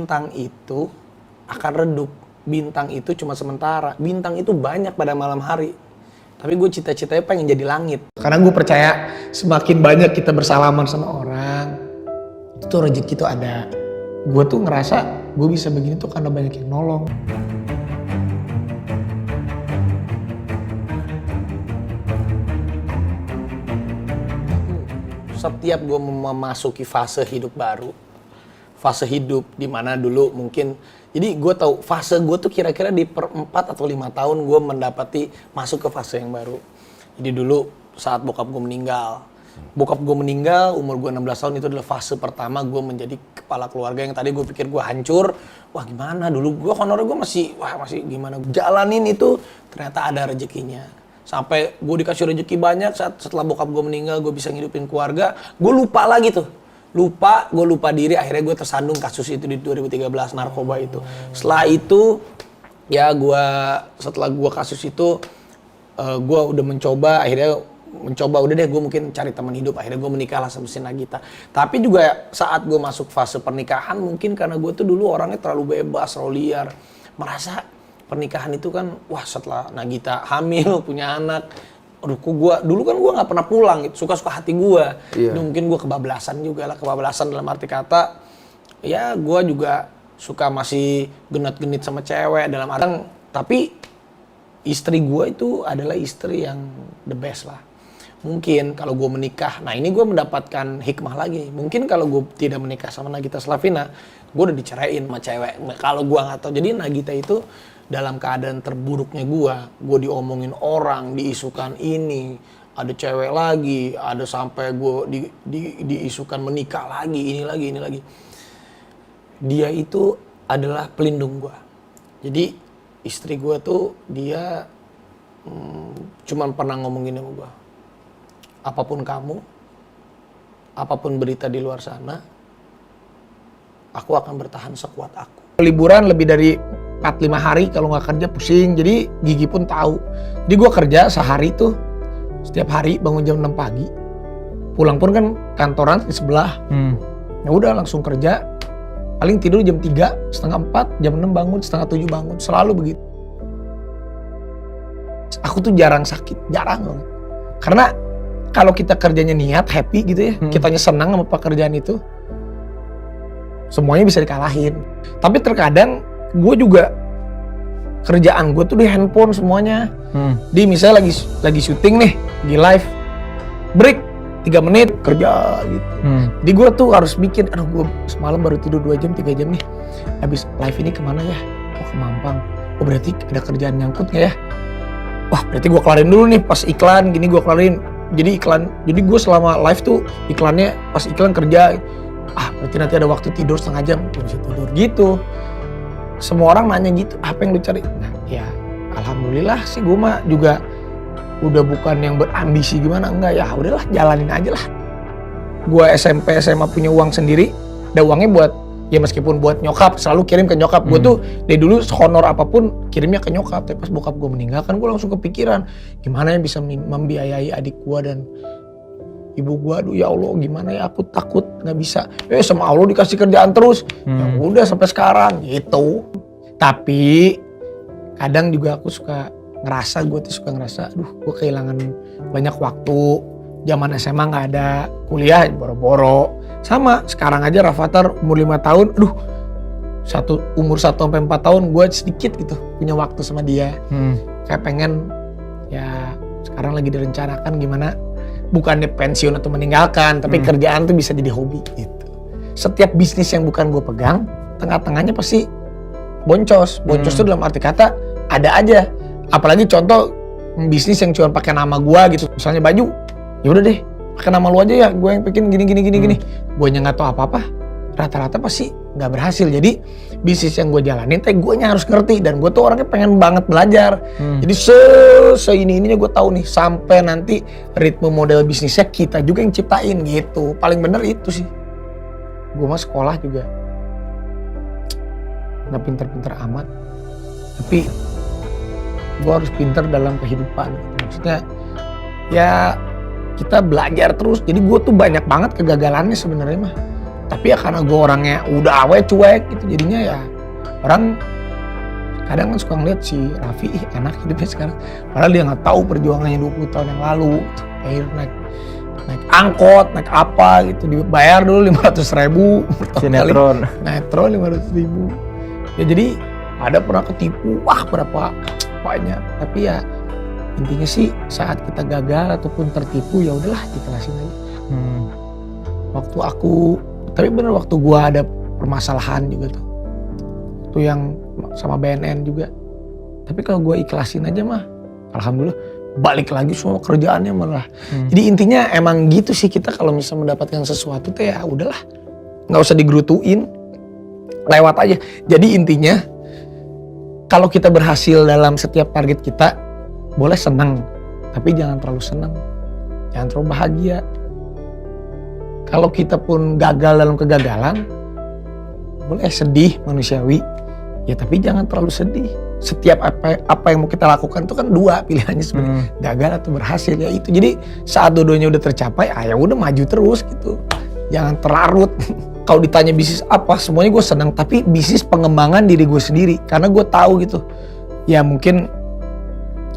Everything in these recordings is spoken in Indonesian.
Bintang itu akan redup. Bintang itu cuma sementara. Bintang itu banyak pada malam hari. Tapi gue cita-citanya pengen jadi langit. Karena gue percaya semakin banyak kita bersalaman sama orang, itu rezeki tuh ada. Gue tuh ngerasa gue bisa begini tuh karena banyak yang nolong. Setiap gue memasuki fase hidup baru, fase hidup dimana dulu mungkin, jadi gue tahu fase gue tuh kira-kira di per 4 atau 5 tahun gue mendapati masuk ke fase yang baru. Jadi dulu saat bokap gue meninggal, umur gue 16 tahun, itu adalah fase pertama gue menjadi kepala keluarga yang tadi gue pikir gue hancur. Wah gimana dulu gue honornya gue masih gimana jalanin itu, ternyata ada rezekinya. Sampai gue dikasih rezeki banyak setelah bokap gue meninggal, gue bisa ngidupin keluarga. Gue lupa lagi tuh. Gue lupa diri, akhirnya gue tersandung kasus itu di 2013, narkoba itu. Setelah itu, ya setelah gue kasus itu, gue udah mencoba udah deh gue mungkin cari teman hidup. Akhirnya gue menikah lah sama si Nagita. Tapi juga saat gue masuk fase pernikahan, mungkin karena gue tuh dulu orangnya terlalu bebas, terlalu liar. Merasa pernikahan itu kan, wah setelah Nagita hamil, punya anak, aduh dulu kan gue nggak pernah pulang, gitu. Suka-suka hati gue. Yeah. Mungkin gue kebablasan juga lah, kebablasan dalam arti kata, ya gue juga suka masih genit-genit sama cewek dalam arti, tapi istri gue itu adalah istri yang the best lah. Mungkin kalau gue menikah, nah ini gue mendapatkan hikmah lagi. Mungkin kalau gue tidak menikah sama Nagita Slavina, gue udah diceraiin sama cewek. Kalau gue nggak tahu, jadi Nagita itu dalam keadaan terburuknya gue diomongin orang, diisukan ini, ada cewek lagi, ada sampai gue diisukan menikah lagi, ini lagi. Dia itu adalah pelindung gue. Jadi istri gue tuh dia cuman pernah ngomongin sama gue, apapun kamu, apapun berita di luar sana, aku akan bertahan sekuat aku. Liburan lebih dari 4-5 hari kalau nggak kerja pusing, jadi Gigi pun tahu. Jadi gue kerja sehari tuh, setiap hari bangun jam 6 pagi, pulang pun kan kantoran di sebelah. Ya udah langsung kerja, paling tidur jam 3, setengah 4, jam 6 bangun, setengah 7 bangun, selalu begitu. Aku tuh jarang sakit, jarang banget. Karena kalau kita kerjanya niat, happy gitu ya, kitanya senang sama pekerjaan itu, semuanya bisa dikalahin. Tapi terkadang gue juga kerjaan gue tuh di handphone semuanya. Di misalnya lagi syuting nih, di live, break 3 menit kerja gitu. Jadi gue tuh harus bikin, aduh gue semalam baru tidur 2 jam 3 jam nih, habis live ini kemana ya? Oh ke Mampang. Oh berarti ada kerjaan nyangkut nggak ya? Wah berarti gue kelarin dulu nih, pas iklan gini gue kelarin. Jadi gue selama live tuh iklannya, pas iklan kerja. Berarti nanti ada waktu tidur setengah jam, gue bisa tidur gitu. Semua orang nanya gitu, apa yang lu cari? Nah ya alhamdulillah sih gue mah juga udah bukan yang berambisi gimana, enggak ya udahlah jalanin aja lah. Gue SMP SMA punya uang sendiri, ada uangnya buat, ya meskipun buat nyokap, selalu kirim ke nyokap. Gue tuh dari dulu honor apapun kirimnya ke nyokap. Tapi pas bokap gue meninggal kan gue langsung kepikiran, gimana ya bisa membiayai adik gue dan ibu gue. Aduh ya Allah gimana ya, aku takut nggak bisa. Sama Allah dikasih kerjaan terus. Ya udah sampai sekarang gitu. Tapi kadang juga aku suka ngerasa, aduh gue kehilangan banyak waktu. Zaman SMA nggak ada, kuliah boro-boro. Sama sekarang aja Rafathar umur 5 tahun, aduh umur 1-4 tahun gue sedikit gitu punya waktu sama dia. Kayak pengen, ya sekarang lagi direncanakan gimana, bukannya pensiun atau meninggalkan, tapi kerjaan tuh bisa jadi hobi gitu. Setiap bisnis yang bukan gue pegang, tengah-tengahnya pasti boncos. Boncos tuh dalam arti kata ada aja. Apalagi contoh bisnis yang cuma pakai nama gue gitu. Misalnya baju, ya udah deh pakai nama lu aja ya, gue yang bikin gini. Gue nggak tahu apa-apa, rata-rata pasti nggak berhasil. Jadi bisnis yang gue jalanin, gue harus ngerti, dan gue tuh orangnya pengen banget belajar. Jadi ininya gue tahu nih, sampai nanti ritme model bisnisnya kita juga yang ciptain gitu. Paling bener itu sih. Gue mah sekolah juga nggak pinter-pinter amat, tapi gue harus pinter dalam kehidupan. Maksudnya ya kita belajar terus. Jadi gue tuh banyak banget kegagalannya sebenarnya mah. Tapi ya karena gue orangnya udah awet cuek gitu, jadinya ya orang kadang kan suka ngeliat si Raffi enak hidupnya sekarang. Padahal dia nggak tahu perjuangannya 20 tahun yang lalu. Akhir naik angkot, naik apa gitu, dibayar dulu 500.000 sinetron. Sinetron 500.000. Ya jadi ada pernah ketipu, wah berapa banyak. Tapi ya intinya sih saat kita gagal ataupun tertipu ya udahlah ikhlasin aja. Tapi bener waktu gua ada permasalahan juga tuh. Itu yang sama BNN juga. Tapi kalau gua ikhlasin aja mah, alhamdulillah balik lagi semua kerjaannya malah. Jadi intinya emang gitu sih, kita kalau misalnya mendapatkan sesuatu tuh ya udahlah, nggak usah digerutuin, lewat aja. Jadi intinya kalau kita berhasil dalam setiap target kita, boleh senang, tapi jangan terlalu senang, jangan terlalu bahagia. Kalau kita pun gagal dalam kegagalan, boleh sedih, manusiawi, ya tapi jangan terlalu sedih. Setiap apa yang mau kita lakukan itu kan dua pilihannya sebenarnya, gagal atau berhasil ya itu. Jadi saat dua-duanya udah tercapai, ya udah maju terus gitu, jangan terlarut. Kalau ditanya bisnis apa, semuanya gue senang, tapi bisnis pengembangan diri gue sendiri, karena gue tahu gitu. Ya mungkin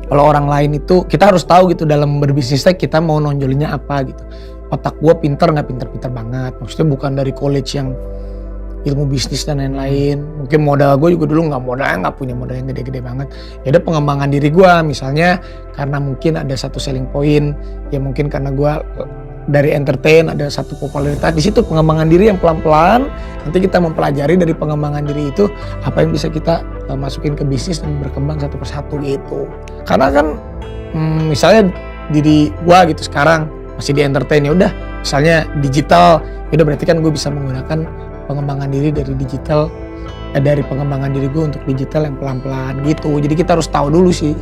kalau orang lain itu kita harus tahu gitu dalam berbisnisnya kita mau nonjolinnya apa gitu. Otak gue pinter nggak pinter-pinter banget, maksudnya bukan dari college yang ilmu bisnis dan lain-lain. Mungkin modal gue juga dulu nggak punya modal yang gede-gede banget. Ya udah pengembangan diri gue, misalnya karena mungkin ada satu selling point, ya mungkin karena gue dari entertain ada satu popularitas di situ, pengembangan diri yang pelan-pelan. Nanti kita mempelajari dari pengembangan diri itu apa yang bisa kita masukin ke bisnis dan berkembang satu persatu gitu. Karena kan misalnya diri gue gitu sekarang masih di entertain, ya udah misalnya digital, ya udah berarti kan gue bisa menggunakan pengembangan diri dari digital, dari pengembangan diri gue untuk digital yang pelan-pelan gitu. Jadi kita harus tahu dulu sih.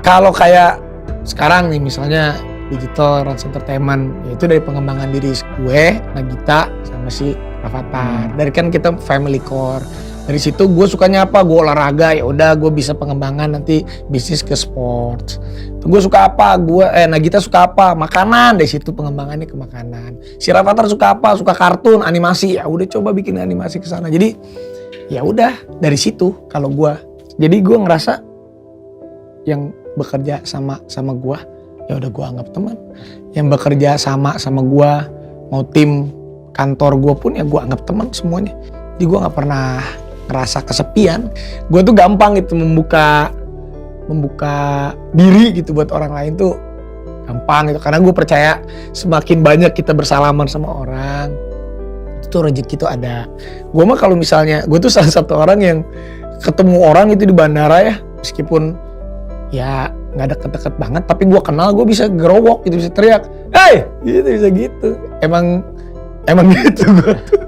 Kalau kayak sekarang nih misalnya digital Rans Entertainment, ya itu dari pengembangan diri gue, Nagita sama si Rafathar. Dari kan kita family core. Dari situ gue sukanya apa? Gue olahraga, ya udah gue bisa pengembangan nanti bisnis ke sports. Gue suka apa? Nagita suka apa? Makanan, dari situ pengembangannya ke makanan. Si Rafathar suka apa? Suka kartun, animasi, ya udah coba bikin animasi ke sana. Jadi ya udah dari situ kalau gue. Jadi gue ngerasa yang bekerja sama gue, ya udah gue anggap teman. Yang bekerja sama gue, mau tim kantor gue pun ya gue anggap teman semuanya. Jadi gue nggak pernah ngerasa kesepian. Gue tuh gampang gitu membuka diri gitu buat orang lain tuh gampang gitu, karena gue percaya semakin banyak kita bersalaman sama orang itu rezeki tuh ada. Gue mah kalau misalnya gue tuh salah satu orang yang ketemu orang itu di bandara ya, meskipun ya nggak deket-deket banget, tapi gue kenal, gue bisa gerowok gitu, bisa teriak, "Hey!" gitu, bisa gitu. Emang gitu gue tuh.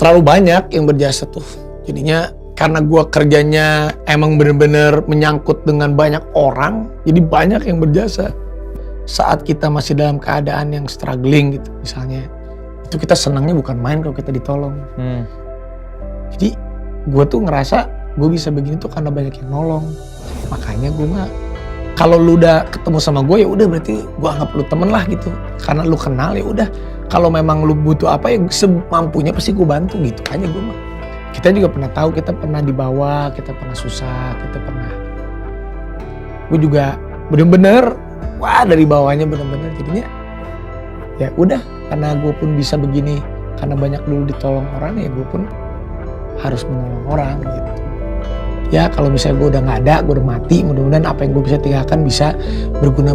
Terlalu banyak yang berjasa tuh. Jadinya karena gue kerjanya emang bener-bener menyangkut dengan banyak orang, jadi banyak yang berjasa. Saat kita masih dalam keadaan yang struggling gitu misalnya, itu kita senangnya bukan main kalau kita ditolong. Jadi gue tuh ngerasa gue bisa begini tuh karena banyak yang nolong. Makanya gue mah kalau lu udah ketemu sama gue ya udah berarti gue anggap lu temen lah gitu. Karena lu kenal ya udah. Kalau memang lu butuh apa ya semampunya pasti gue bantu gitu aja gue mah. Kita juga pernah tahu, kita pernah di bawah, kita pernah susah, gue juga bener-bener dari bawahnya bener-bener, jadinya ya udah, karena gue pun bisa begini karena banyak dulu ditolong orang, ya gue pun harus menolong orang gitu. Ya kalau misalnya gue udah nggak ada, gue udah mati, mudah-mudahan apa yang gue bisa tinggalkan bisa berguna